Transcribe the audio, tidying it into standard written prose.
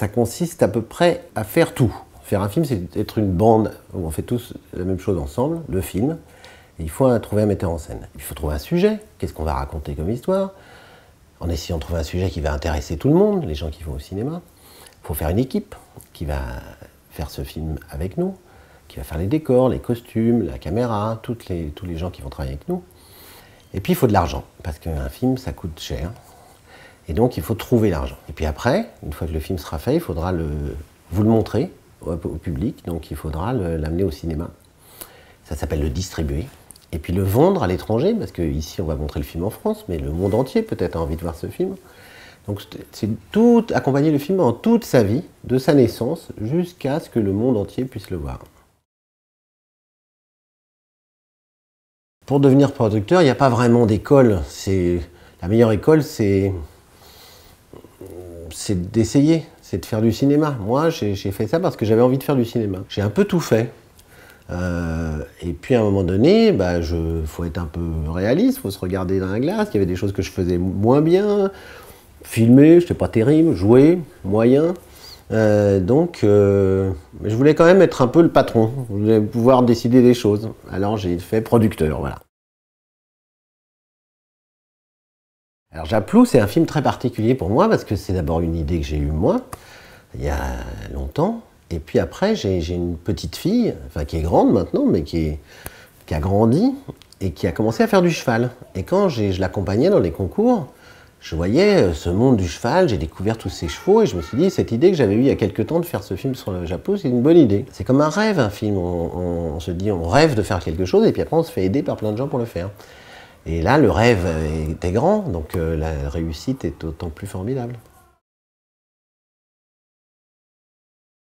ça consiste à peu près à faire tout. Faire un film, c'est être une bande où on fait tous la même chose ensemble, le film. Et il faut trouver un metteur en scène. Il faut trouver un sujet. Qu'est-ce qu'on va raconter comme histoire? En essayant de trouver un sujet qui va intéresser tout le monde, les gens qui vont au cinéma. Il faut faire une équipe qui va faire ce film avec nous, qui va faire les décors, les costumes, la caméra, tous les gens qui vont travailler avec nous. Et puis il faut de l'argent, parce qu'un film, ça coûte cher. Et donc il faut trouver l'argent. Et puis après, une fois que le film sera fait, il faudra vous le montrer au public, donc il faudra l'amener au cinéma. Ça s'appelle le distribuer. Et puis le vendre à l'étranger, parce qu'ici on va montrer le film en France, mais le monde entier peut-être a envie de voir ce film. Donc c'est tout accompagner le film en toute sa vie, de sa naissance, jusqu'à ce que le monde entier puisse le voir. Pour devenir producteur, il n'y a pas vraiment d'école. La meilleure école, c'est d'essayer, c'est de faire du cinéma. Moi, j'ai fait ça parce que j'avais envie de faire du cinéma. J'ai un peu tout fait. Et puis à un moment donné, faut être un peu réaliste, il faut se regarder dans la glace. Il y avait des choses que je faisais moins bien. Filmer, je n'étais pas terrible, jouer, moyen. Donc, je voulais quand même être un peu le patron. Je voulais pouvoir décider des choses. Alors j'ai fait producteur, voilà. Alors Japlou, c'est un film très particulier pour moi parce que c'est d'abord une idée que j'ai eue moi, il y a longtemps. Et puis après, j'ai une petite fille, enfin qui est grande maintenant, mais qui a grandi et qui a commencé à faire du cheval. Et quand je l'accompagnais dans les concours, je voyais ce monde du cheval, j'ai découvert tous ces chevaux et je me suis dit, cette idée que j'avais eue il y a quelques temps de faire ce film sur le Japlou, c'est une bonne idée. C'est comme un rêve, un film. On se dit, on rêve de faire quelque chose et puis après on se fait aider par plein de gens pour le faire. Et là, le rêve était grand, donc la réussite est d'autant plus formidable.